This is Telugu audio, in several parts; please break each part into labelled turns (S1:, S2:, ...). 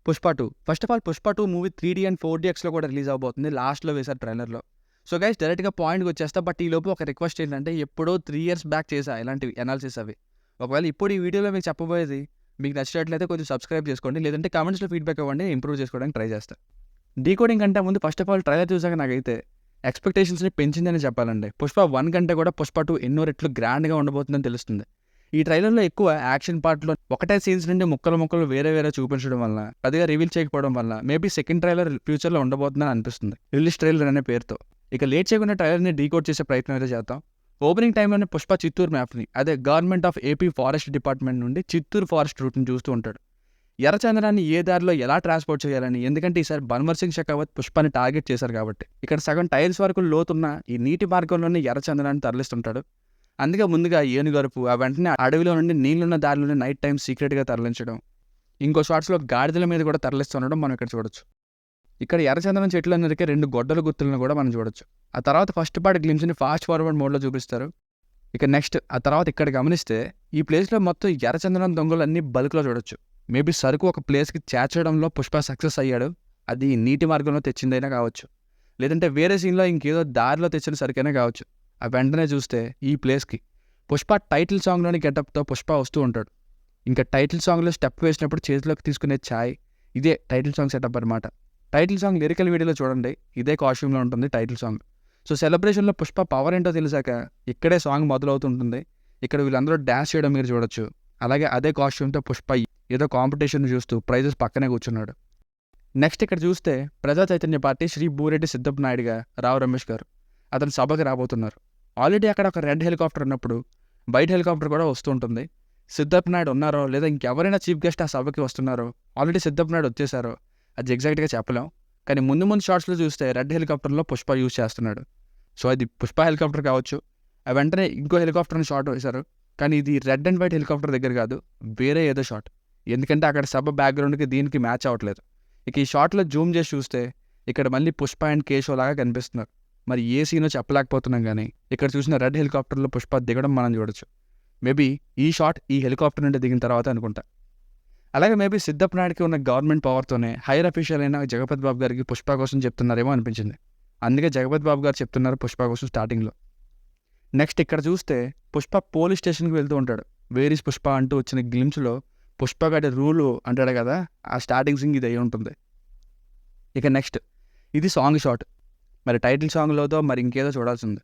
S1: Pushpa 2 first of all Pushpa 2 movie 3D and 4DXలో కూడా రిలీజ్ అవబోతుంది. లాస్ట్లో వేశారు ట్రైలర్లో. సో గైస్ డైరెక్ట్గా పాయింట్కి వచ్చేస్తా. బట్ ఈ లోపు ఒక రిక్వెస్ట్ ఏంటంటే ఎప్పుడో 3 years బ్యాక్ చేసా ఇలాంటివి అనాలిసిస్ అవి. ఒకవేళ ఇప్పుడు ఈ వీడియోలో మీకు చెప్పబోయేది మీకు నచ్చినట్లయితే కొంచెం సబ్స్క్రైబ్ చేసుకోండి, లేదంటే కామెంట్స్లో ఫీడ్బ్యాక్ ఇవ్వండి, ఇంప్రూవ్ చేసుకోవడానికి ట్రై చేస్తాను. డీకోడింగ్ కంటే ముందు ఫస్ట్ ఆఫ్ ఆల్ ట్రైలర్ చూసాక నాకైతే ఎక్స్పెక్టేషన్స్ని పెంచిందని చెప్పాలండి. పుష్ప 1 కంటే కూడా పుష్ప 2 ఎన్నో రెట్లు గ్రాండ్గా ఉండబోతుందని తెలుస్తుంది. ఈ ట్రైలర్లో ఎక్కువ యాక్షన్ పార్ట్లో ఒకటే సీన్స్ నుండి ముక్కలు వేరే చూపించడం వల్ల, పెద్దగా రివీల్ చేయకపోవడం వల్ల మేబీ సెకండ్ ట్రైలర్ ఫ్యూచర్లో ఉండబోతుందని అనిపిస్తుంది రిలీజ్ ట్రైలర్ అనే పేరుతో. ఇక లేట్ చేయకుండా ట్రైలర్ని డీకోడ్ చేసే ప్రయత్నం అయితే చేద్దాం. ఓపెనింగ్ టైంలోనే పుష్ప చిత్తూరు మ్యాప్ని, అదే government of AP forest department నుండి చిత్తూరు ఫారెస్ట్ రూట్ని చూస్తూ ఉంటాడు. ఎర్రచందనాన్ని ఏ దారిలో ఎలా ట్రాన్స్పోర్ట్ చేయాలని, ఎందుకంటే ఈసారి బన్వర్ సింగ్ షెకావత్ పుష్పాన్ని టార్గెట్ చేశారు కాబట్టి. ఇక్కడ సగం టైల్స్ వరకు లోతున్న ఈ నీటి మార్గంలోనే ఎర్రచందనాన్ని తరలిస్తుంటాడు. అందుకే ముందుగా ఏనుగరుపు, ఆ వెంటనే అడవిలో నుండి నీళ్లున్న దారిలోనే నైట్ టైం సీక్రెట్గా తరలించడం, ఇంకో షాట్స్లో గాడిదల మీద కూడా తరలిస్తుండడం మనం ఇక్కడ చూడొచ్చు. ఇక్కడ ఎర్రచందనం చెట్లు నరికే 2 గొడ్డల గుర్తులను కూడా మనం చూడొచ్చు. ఆ తర్వాత ఫస్ట్ పార్ట్ గ్లిమ్స్ని ఫాస్ట్ ఫార్వర్డ్ మోడ్లో చూపిస్తారు. ఇక నెక్స్ట్ ఆ తర్వాత ఇక్కడ గమనిస్తే ఈ ప్లేస్లో మొత్తం ఎర్రచందనం దొంగలు అన్ని బల్క్లో చూడొచ్చు. మేబీ సరుకు ఒక ప్లేస్కి చేర్చడంలో పుష్ప సక్సెస్ అయ్యాడు. అది నీటి మార్గంలో తెచ్చిందైనా కావచ్చు, లేదంటే వేరే సీన్లో ఇంకేదో దారిలో తెచ్చిన సరుకైనా కావచ్చు. ఆ వెంటనే చూస్తే ఈ ప్లేస్కి పుష్ప టైటిల్ సాంగ్లోని గెటప్తో పుష్ప వస్తూ ఉంటాడు. ఇంకా టైటిల్ సాంగ్లో స్టెప్ వేసినప్పుడు చేతిలోకి తీసుకునే ఛాయ్, ఇదే టైటిల్ సాంగ్ సెటప్ అనమాట. టైటిల్ సాంగ్ లిరికల్ వీడియోలో చూడండి, ఇదే కాస్ట్యూమ్లో ఉంటుంది టైటిల్ సాంగ్. సో సెలబ్రేషన్లో పుష్ప పవర్ ఏంటో తెలిసాక ఇక్కడే సాంగ్ మొదలవుతుంటుంది. ఇక్కడ వీళ్ళందరూ డ్యాన్స్ చేయడం మీరు చూడొచ్చు. అలాగే అదే కాస్ట్యూమ్తో పుష్ప ఏదో కాంపిటీషన్ చూస్తూ ప్రైజెస్ పక్కనే కూర్చున్నాడు. నెక్స్ట్ ఇక్కడ చూస్తే ప్రజా చైతన్య పార్టీ శ్రీ బూరెడ్డి సిద్ధప్ప నాయుడుగా రావు రమేష్ గారు అతను సభకి రాబోతున్నారు. ఆల్రెడీ అక్కడ ఒక రెడ్ హెలికాప్టర్ ఉన్నప్పుడు వైట్ హెలికాప్టర్ కూడా వస్తూ ఉంటుంది. సిద్ధప్ప నాయుడు ఉన్నారో లేదా ఇంకెవరైనా చీఫ్ గెస్ట్ ఆ సభకి వస్తున్నారో, ఆల్రెడీ సిద్ధప్ప నాయుడు వచ్చేసారో అది ఎగ్జాక్ట్గా చెప్పలేం. కానీ ముందు షార్ట్స్లో చూస్తే రెడ్ హెలికాప్టర్లో పుష్ప యూజ్ చేస్తున్నాడు. సో అది పుష్ప హెలికాప్టర్ కావచ్చు. ఆ వెంటనే ఇంకో హెలికాప్టర్ని షాట్ వేశారు, కానీ ఇది రెడ్ అండ్ వైట్ హెలికాప్టర్ దగ్గర కాదు, వేరే ఏదో షాట్. ఎందుకంటే అక్కడ సభ బ్యాక్గ్రౌండ్కి దీనికి మ్యాచ్ అవ్వట్లేదు. ఇక ఈ షాట్లో జూమ్ చేసి చూస్తే ఇక్కడ మళ్ళీ పుష్ప అండ్ కేశవ్ లాగా కనిపిస్తున్నారు. మరి ఏ సీనో చెప్పలేకపోతున్నాం, కానీ ఇక్కడ చూసిన రెడ్ హెలికాప్టర్లో పుష్ప దిగడం మనం చూడొచ్చు. మేబీ ఈ షాట్ ఈ హెలికాప్టర్ నుండి దిగిన తర్వాత అనుకుంటా. అలాగే మేబీ సిద్ధప్ప నాయుడికి ఉన్న గవర్నమెంట్ పవర్తోనే హైయర్ అఫీషియల్ అయిన జగపతి బాబు గారికి పుష్ప కోసం చెప్తున్నారేమో అనిపించింది. అందుకే జగపతి బాబు గారు చెప్తున్నారు పుష్ప కోసం స్టార్టింగ్లో. నెక్స్ట్ ఇక్కడ చూస్తే పుష్ప పోలీస్ స్టేషన్కి వెళ్తూ ఉంటాడు. వేరీస్ పుష్ప అంటూ వచ్చిన గ్లిమ్స్లో పుష్ప గారి రూలు అంటాడు కదా, ఆ స్టార్టింగ్ సింగ్ ఇది అయి ఉంటుంది. ఇక నెక్స్ట్ ఇది సాంగ్ షాట్. మరి టైటిల్ సాంగ్లోతో మరి ఇంకేదో చూడాల్సింది.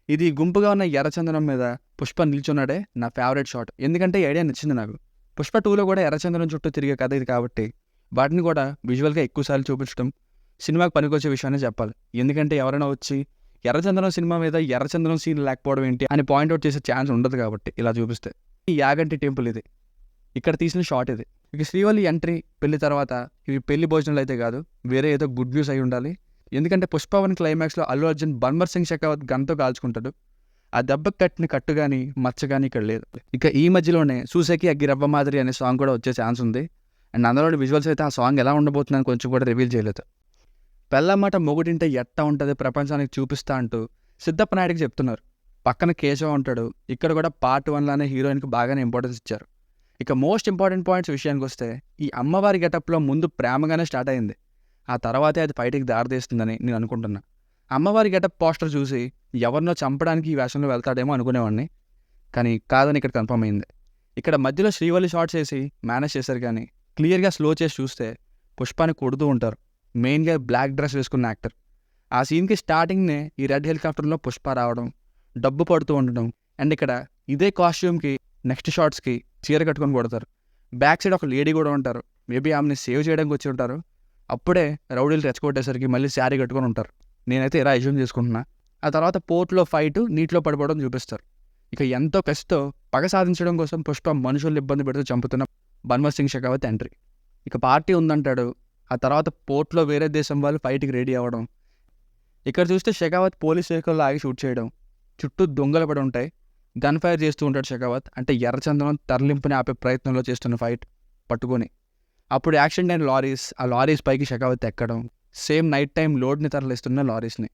S1: ఇది గుంపుగా ఉన్న ఎర్రచందనం మీద పుష్ప నిల్చున్నాడే నా ఫేవరెట్ షాట్. ఎందుకంటే ఈ ఐడియా నచ్చింది నాకు. పుష్ప 2లో కూడా ఎర్రచందనం చుట్టూ తిరిగే కథ ఇది కాబట్టి వాటిని కూడా విజువల్గా ఎక్కువసార్లు చూపించడం సినిమాకి పనికొచ్చే విషయాన్ని చెప్పాలి. ఎందుకంటే ఎవరైనా వచ్చి ఎర్రచందనం సినిమా మీద ఎర్రచందనం సీన్ లేకపోవడం ఏంటి అని పాయింట్అవుట్ చేసే ఛాన్స్ ఉండదు కాబట్టి ఇలా చూపిస్తే. ఈ యాగంటి టెంపుల్ ఇది, ఇక్కడ తీసిన షాట్ ఇది. ఇక శ్రీవల్లి ఎంట్రీ పెళ్లి తర్వాత ఇవి పెళ్లి భోజనాలు అయితే కాదు, వేరే ఏదో గుడ్ న్యూస్ అయి ఉండాలి. ఎందుకంటే పుష్ప 1 క్లైమాక్స్లో అల్లు అర్జున్ బన్వర్ సింగ్ షెకావత్ గన్తో కాల్చుకుంటాడు. ఆ దెబ్బకు కట్టిన కట్టు కానీ మచ్చ కానీ ఇక్కడ లేదు. ఇక ఈ మధ్యలోనే సూసేకి అగ్గిరవ్వ మాదిరి అనే సాంగ్ కూడా వచ్చే ఛాన్స్ ఉంది. అండ్ అందులో విజువల్స్ అయితే ఆ సాంగ్ ఎలా ఉండబోతుందని కొంచెం కూడా రివీల్ చేయలేదు. పెళ్ళమాట మొగుడింటే ఎట్టా ఉంటుంది ప్రపంచానికి చూపిస్తా అంటూ సిద్ధప్ప నాయుడికి చెప్తున్నారు. పక్కన కేశవ ఉంటాడు. ఇక్కడ కూడా పార్ట్ 1లానే హీరోయిన్కి బాగానే ఇంపార్టెన్స్ ఇచ్చారు. ఇక మోస్ట్ ఇంపార్టెంట్ పాయింట్స్ విషయానికి వస్తే ఈ అమ్మవారి గెటప్లో ముందు ప్రేమగానే స్టార్ట్ అయింది, ఆ తర్వాతే అది ఫైట్కి దారితీస్తుందని నేను అనుకుంటున్నా. అమ్మవారి గెటప్ పోస్టర్ చూసి ఎవరినో చంపడానికి ఈ వేషంలో వెళ్తాడేమో అనుకునేవాడిని, కానీ కాదని ఇక్కడ కన్ఫర్మ్ అయింది. ఇక్కడ మధ్యలో శ్రీవల్లి షాట్స్ వేసి మేనేజ్ చేశారు, కానీ క్లియర్గా స్లో చేసి చూస్తే పుష్పాన్ని కొడుతూ ఉంటారు. మెయిన్గా బ్లాక్ డ్రెస్ వేసుకున్న యాక్టర్. ఆ సీన్కి స్టార్టింగ్నే ఈ రెడ్ హెలికాప్టర్లో పుష్ప రావడం, డబ్బు పడుతూ ఉండడం, అండ్ ఇక్కడ ఇదే కాస్ట్యూమ్కి నెక్స్ట్ షాట్స్కి చీర కట్టుకొని కొడతారు. బ్యాక్ సైడ్ ఒక లేడీ కూడా ఉంటారు. మేబీ ఆమెని సేవ్ చేయడానికి వచ్చి ఉంటారు. అప్పుడే రౌడీలు రెచ్చగొట్టేసరికి మళ్ళీ శారీ కట్టుకొని ఉంటారు. నేనైతే ఇలా అజ్యూమ్ చేసుకుంటున్నా. ఆ తర్వాత పోర్ట్లో ఫైట్ నీటిలో పడిపోవడం చూపిస్తారు. ఇక ఎంతో కష్టతో పగ సాధించడం కోసం పుష్ప మనుషులు ఇబ్బంది పెడుతూ చంపుతున్న బన్వర్ సింగ్ షెకావత్ ఎంట్రీ. ఇక పార్టీ ఉందంటాడు. ఆ తర్వాత పోర్ట్లో వేరే దేశం వాళ్ళు ఫైట్కి రెడీ అవ్వడం. ఇక్కడ చూస్తే షెకావత్ పోలీస్ వెహికల్లో ఆగి షూట్ చేయడం, చుట్టూ దొంగలు పడి ఉంటాయి, గన్ ఫైర్ చేస్తూ ఉంటాడు షెకావత్. అంటే ఎర్రచందనం తరలింపుని ఆపే ప్రయత్నంలో చేస్తున్న ఫైట్ పట్టుకొని. అప్పుడు యాక్సిడెంట్ అయిన లారీస్, ఆ లారీస్ పైకి షెకావత్ ఎక్కడం, సేమ్ నైట్ టైం లోడ్ని తరలిస్తున్న లారీస్ని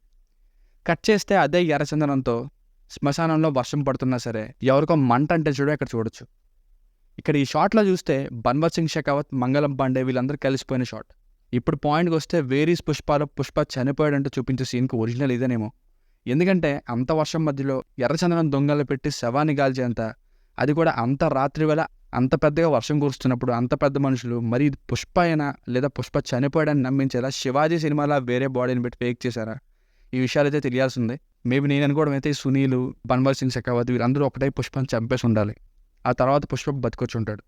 S1: కట్ చేస్తే అదే ఎర్రచందనంతో శ్మశానంలో వర్షం పడుతున్నా సరే ఎవరికో మంట అంటే చూడ ఇక్కడ చూడొచ్చు. ఇక్కడ ఈ షాట్లో చూస్తే బన్వర్ సింగ్ షెకావత్, మంగళం పాండే వీళ్ళందరూ కలిసిపోయిన షాట్. ఇప్పుడు పాయింట్కి వస్తే వేరీస్ పుష్పలో పుష్ప చనిపోయాడంటూ చూపించే సీన్కి ఒరిజినల్ ఇదేనేమో. ఎందుకంటే అంత వర్షం మధ్యలో ఎర్రచందనం దొంగలు పెట్టి శవాన్ని గాల్చేంత, అది కూడా అంత రాత్రి వేళ అంత పెద్దగా వర్షం కురుస్తున్నప్పుడు అంత పెద్ద మనుషులు, మరి ఇది పుష్ప అయినా లేదా పుష్ప చనిపోయాడని నమ్మించేలా శివాజీ సినిమాలో వేరే బాడీని పెట్టి ఫేక్ చేశారా? ఈ విషయాలు అయితే తెలియాల్సిందే. మేబీ నేను అనుకోవడం అయితే సునీల్, బన్వర్ సింగ్ షెకావత్ వీళ్ళందరూ ఒకటే పుష్పని చంపేసి ఉండాలి. ఆ తర్వాత పుష్ప బతికొచ్చుంటాడు.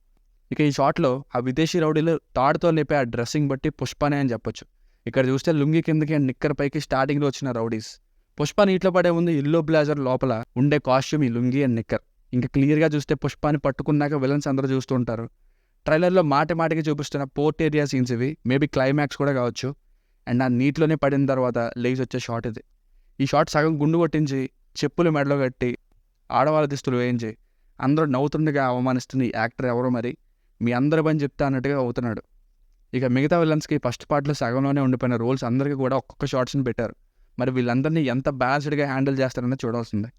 S1: ఇక ఈ షాట్లో ఆ విదేశీ రౌడీలు తాడుతో లేపే ఆ డ్రెస్సింగ్ బట్టి పుష్పనే అని చెప్పొచ్చు. ఇక్కడ చూస్తే లుంగి కిందకి నిక్కర్ పైకి స్టార్టింగ్లో వచ్చిన రౌడీస్. పుష్ప నీటిలో పడే ముందు ఇల్లో బ్లేజర్ లోపల ఉండే కాస్ట్యూమ్ ఈ లుంగి అండ్ నిక్కర్. ఇంకా క్లియర్గా చూస్తే పుష్పాన్ని పట్టుకున్నాక విలన్స్ అందరూ చూస్తూ ఉంటారు. ట్రైలర్లో మాటికి చూపిస్తున్న పోర్ట్ ఏరియా సీన్స్ ఇవి, మేబీ క్లైమాక్స్ కూడా కావచ్చు. అండ్ ఆ నీటిలోనే పడిన తర్వాత లేచి వచ్చే షాట్ ఇది. ఈ షాట్ సగం గుండు కొట్టించి చెప్పులు మెడలో కట్టి ఆడవాళ్ళ దిస్తులు వేయించి అందరూ నవ్వుతుండగా అవమానిస్తున్న ఈ యాక్టర్ ఎవరో మరి మీ అందరి పని చెప్తా అన్నట్టుగా అవుతున్నాడు. ఇక మిగతా విలన్స్కి ఫస్ట్ పార్ట్లో సగంలోనే ఉండిపోయిన రోల్స్ అందరికీ కూడా ఒక్కొక్క షాట్స్ని పెట్టారు. మరి వీళ్ళందరినీ ఎంత బ్యాలెన్స్డ్గా హ్యాండిల్ చేస్తారని చూడాల్సిందే.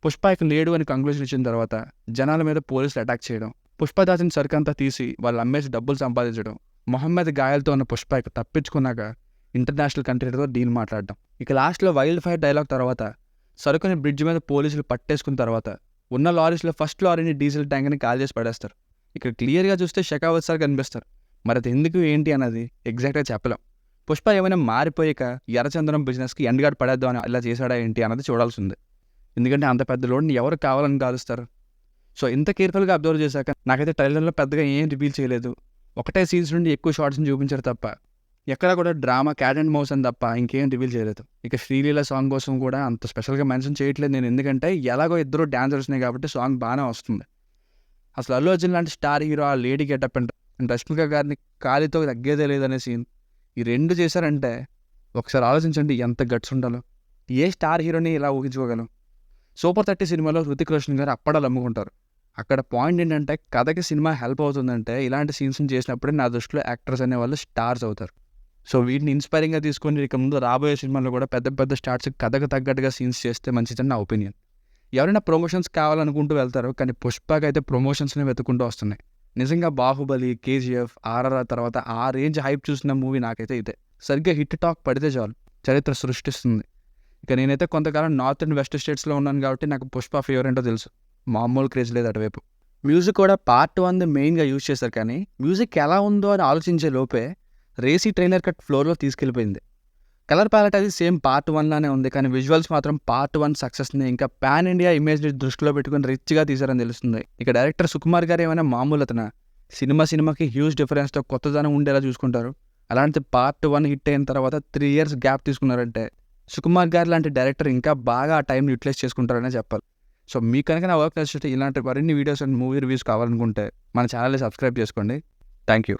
S1: పుష్ప ఇక లేడు అని కంక్లూజన్ ఇచ్చిన తర్వాత జనాల మీద పోలీసులు అటాక్ చేయడం, పుష్ప దాచిన సరుకంతా తీసి వాళ్ళు అమ్మేసి డబ్బులు సంపాదించడం, మొహమ్మద్ గాయాలతో ఉన్న పుష్ప ఇక తప్పించుకున్నాక ఇంటర్నేషనల్ కంట్రీతో డీల్ మాట్లాడడం. ఇక లాస్ట్లో వైల్డ్ ఫైర్ డైలాగ్ తర్వాత సరుకుని బ్రిడ్జ్ మీద పోలీసులు పట్టేసుకున్న తర్వాత ఉన్న లారీస్లో ఫస్ట్ లారీని డీజిల్ ట్యాంక్ని కాల్ చేసి పడేస్తారు. ఇక్కడ క్లియర్గా చూస్తే షెకావత్ సార్ కనిపిస్తారు. మరి అది ఎందుకు ఏంటి అన్నది ఎగ్జాక్ట్గా చెప్పలేం. పుష్ప ఏమైనా మారిపోయాక ఎర్రచందనం బిజినెస్కి ఎండ్గాడ్ పడేద్దాం అని ఇలా చేశాడా ఏంటి అన్నది చూడాల్సి ఉంది. ఎందుకంటే అంత పెద్ద లోడ్ని ఎవరు కావాలని కాలుస్తారు. సో ఇంత కేర్ఫుల్గా అబ్జర్వ్ చేశాక నాకైతే ట్రైలర్లో పెద్దగా ఏం రివీల్ చేయలేదు. ఒకటే సీన్స్ నుండి ఎక్కువ షార్ట్స్ని చూపించారు తప్ప ఎక్కడా కూడా డ్రామా క్యాట్ అండ్ మౌస్ అని తప్ప ఇంకేం రివీల్ చేయలేదు. ఇక శ్రీలీల సాంగ్ కోసం కూడా అంత స్పెషల్గా మెన్షన్ చేయట్లేదు నేను, ఎందుకంటే ఎలాగో ఇద్దరు డాన్సర్స్నే కాబట్టి సాంగ్ బాగానే వస్తుంది. అసలు అల్లు అర్జున్ లాంటి స్టార్ హీరో ఆ లేడీ గెటప్ అండ్ రష్మిక గారిని కాలితో తగ్గేదే లేదనే సీన్, ఈ రెండు చేశారంటే ఒకసారి ఆలోచించండి ఎంత గట్స్ ఉండాలో. ఏ స్టార్ హీరోని ఇలా ఊహించుకోగలం? సూపర్ 30 సినిమాలో హృతిక్ రోషన్ గారు అప్పడాలు అమ్ముకుంటారు. అక్కడ పాయింట్ ఏంటంటే కథకి సినిమా హెల్ప్ అవుతుందంటే ఇలాంటి సీన్స్ని చేసినప్పుడే నా దృష్టిలో యాక్టర్స్ అనేవాళ్ళు స్టార్స్ అవుతారు. సో వీటిని ఇన్స్పైరింగ్గా తీసుకొని ఇక ముందు రాబోయే సినిమాల్లో కూడా పెద్ద పెద్ద స్టార్స్ కథకు తగ్గట్టుగా సీన్స్ చేస్తే మంచిదని నా ఒపీనియన్. ఎవరైనా ప్రమోషన్స్ కావాలనుకుంటూ వెళ్తారు, కానీ పుష్పకి అయితే ప్రమోషన్స్ని వెతుకుంటూ వస్తున్నాయి. నిజంగా బాహుబలి, కేజీఎఫ్, ఆర్ఆర్ఆర్ తర్వాత ఆ రేంజ్ హైప్ చూసిన మూవీ నాకైతే ఇదే. సరిగ్గా హిట్ టాక్ పడితే చాలు చరిత్ర సృష్టిస్తుంది. ఇక నేనైతే కొంతకాలం నార్త్ అండ్ వెస్ట్ స్టేట్స్లో ఉన్నాను కాబట్టి నాకు పుష్ప ఫేవర్ ఏంటో తెలుసు. మామూలు క్రేజ్ లేదు అటువైపు. మ్యూజిక్ కూడా పార్ట్ 1 మెయిన్గా యూజ్ చేశారు, కానీ మ్యూజిక్ ఎలా ఉందో అని ఆలోచించే లోపే రేసీ ట్రైలర్ కట్ ఫ్లోర్లో తీసుకెళ్ళిపోయింది. కలర్ ప్యాలెట్ అది సేమ్ పార్ట్ 1 లానే ఉంది, కానీ విజువల్స్ మాత్రం పార్ట్ 1 సక్సెస్ని ఇంకా పాన్ ఇండియా ఇమేజ్ని దృష్టిలో పెట్టుకుని రిచ్గా తీశారని తెలుస్తుంది. ఇక డైరెక్టర్ సుకుమార్ గారు ఏమైనా మామూలు అతనా? సినిమాకి హ్యూజ్ డిఫరెన్స్తో కొత్తదనం ఉండేలా చూసుకుంటారు. అలాంటి పార్ట్ 1 హిట్ అయిన తర్వాత 3 years గ్యాప్ తీసుకున్నారంటే సుకుమార్ గారు లాంటి డైరెక్టర్ ఇంకా బాగా ఆ టైంని యూటిలైజ్ చేసుకుంటారనే చెప్పాలి. సో మీకు కనుక నా వర్క్ నచ్చితే ఇలాంటి మరిన్ని వీడియోస్ అండ్ మూవీ రివ్యూస్ కావాలనుకుంటే మన ఛానల్ని సబ్స్క్రైబ్ చేసుకోండి. Thank you.